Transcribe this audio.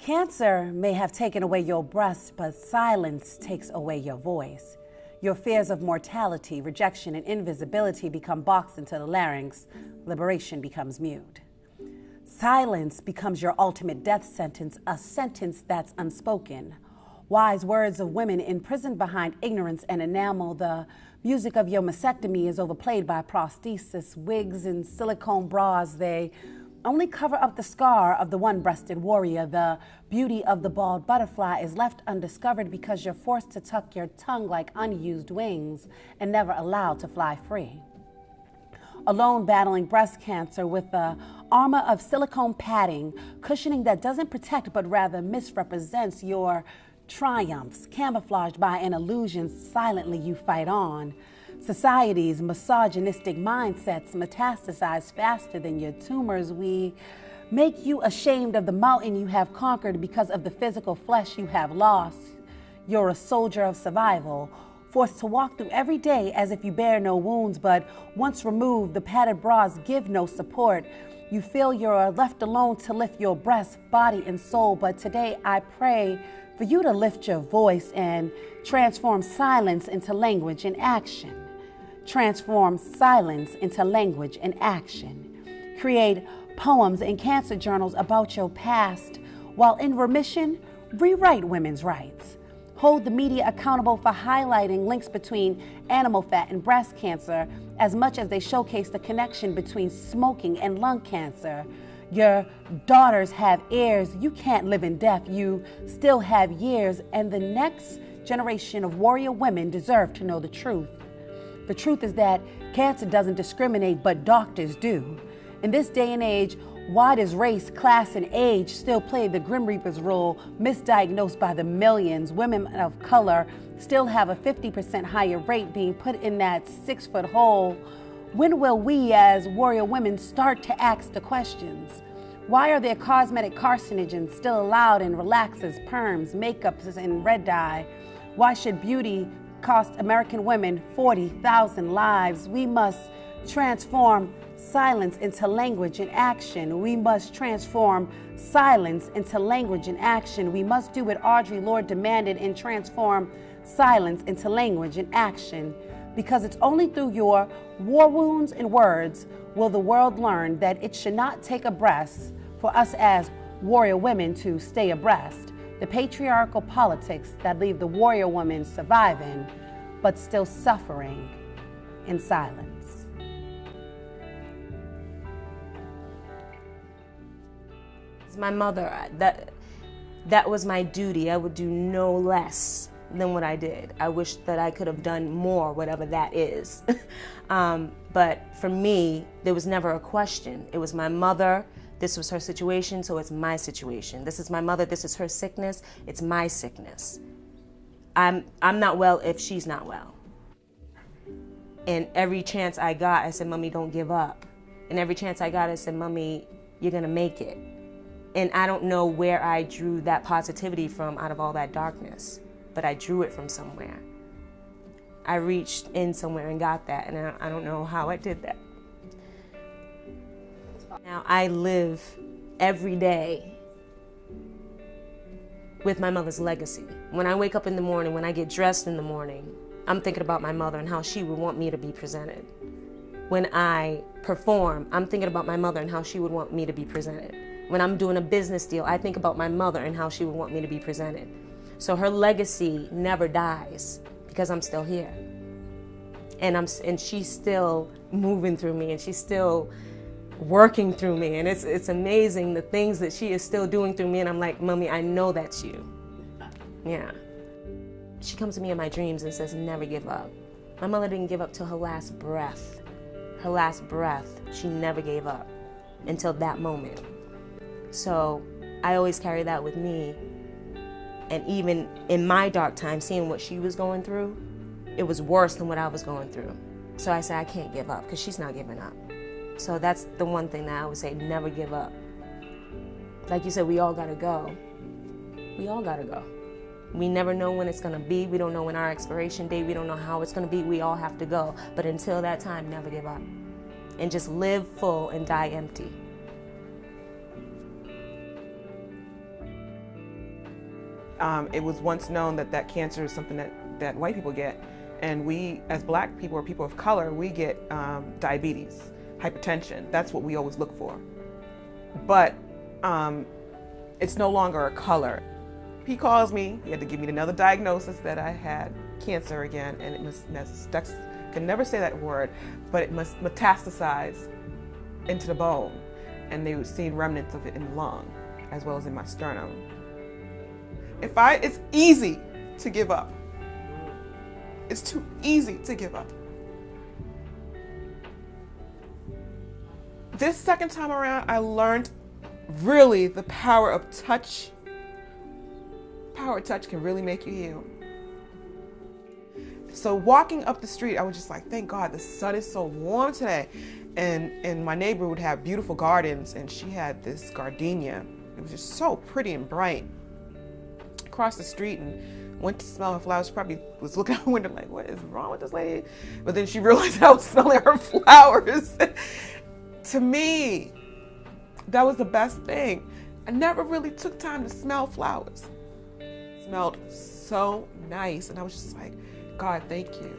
Cancer may have taken away your breast, but silence takes away your voice. Your fears of mortality, rejection, and invisibility become boxed into the larynx. Liberation becomes mute. Silence becomes your ultimate death sentence, a sentence that's unspoken. Wise words of women imprisoned behind ignorance and enamel. The music of your mastectomy is overplayed by prosthesis, wigs, and silicone bras. They only cover up the scar of the one-breasted warrior. The beauty of the bald butterfly is left undiscovered because you're forced to tuck your tongue like unused wings and never allowed to fly free. Alone battling breast cancer with the armor of silicone padding, cushioning that doesn't protect but rather misrepresents your triumphs, camouflaged by an illusion silently you fight on. Society's misogynistic mindsets metastasize faster than your tumors. We make you ashamed of the mountain you have conquered because of the physical flesh you have lost. You're a soldier of survival, forced to walk through every day as if you bear no wounds, but once removed, the padded bras give no support. You feel you're left alone to lift your breast, body, and soul, but today I pray for you to lift your voice and transform silence into language and action. Transform silence into language and action. Create poems and cancer journals about your past. While in remission, rewrite women's rights. Hold the media accountable for highlighting links between animal fat and breast cancer as much as they showcase the connection between smoking and lung cancer. Your daughters have heirs. You can't live in death. You still have years, and the next generation of warrior women deserve to know the truth. The truth is that cancer doesn't discriminate, but doctors do. In this day and age, why does race, class, and age still play the Grim Reaper's role, misdiagnosed by the millions? Women of color still have a 50% higher rate being put in that 6-foot hole. When will we as warrior women start to ask the questions? Why are there cosmetic carcinogens still allowed in relaxers, perms, makeups, and red dye? Why should beauty cost American women 40,000 lives? We must transform silence into language and action. We must transform silence into language and action. We must do what Audre Lorde demanded and transform silence into language and action. Because it's only through your war wounds and words will the world learn that it should not take a breath for us as warrior women to stay abreast. The patriarchal politics that leave the warrior woman surviving, but still suffering in silence. My mother, that was my duty. I would do no less than what I did. I wish that I could have done more, whatever that is. But for me, there was never a question. It was my mother. This was her situation, so it's my situation. This is my mother. This is her sickness. It's my sickness. I'm not well if she's not well. And every chance I got, I said, Mommy, don't give up. And every chance I got, I said, Mommy, you're gonna make it. And I don't know where I drew that positivity from out of all that darkness, but I drew it from somewhere. I reached in somewhere and got that, and I don't know how I did that. Now I live every day with my mother's legacy. When I wake up in the morning, when I get dressed in the morning, I'm thinking about my mother and how she would want me to be presented. When I perform, I'm thinking about my mother and how she would want me to be presented. When I'm doing a business deal, I think about my mother and how she would want me to be presented. So her legacy never dies because I'm still here. And she's still moving through me, and she's still working through me. And it's amazing the things that she is still doing through me. And I'm like, Mommy, I know that's you. Yeah. She comes to me in my dreams and says, never give up. My mother didn't give up till her last breath. Her last breath, she never gave up until that moment. So I always carry that with me. And even in my dark time, seeing what she was going through, it was worse than what I was going through. So I said, I can't give up, because she's not giving up. So that's the one thing that I would say, never give up. Like you said, we all gotta go. We all gotta go. We never know when it's gonna be. We don't know when our expiration date. We don't know how it's gonna be. We all have to go. But until that time, never give up. And just live full and die empty. It was once known that cancer is something that white people get. And we, as black people or people of color, we get diabetes, hypertension. That's what we always look for. But it's no longer a color. He calls me, he had to give me another diagnosis that I had cancer again, and it must, can never say that word, but it must metastasize into the bone. And they were seeing remnants of it in the lung, as well as in my sternum. It's easy to give up. It's too easy to give up. This second time around, I learned really the power of touch. Power of touch can really make you heal. So walking up the street, I was just like, thank God the sun is so warm today. And my neighbor would have beautiful gardens, and she had this gardenia. It was just so pretty and bright. Across the street and went to smell her flowers. She probably was looking out the window like, what is wrong with this lady? But then she realized I was smelling her flowers. To me, that was the best thing. I never really took time to smell flowers. It smelled so nice, and I was just like, God, thank you.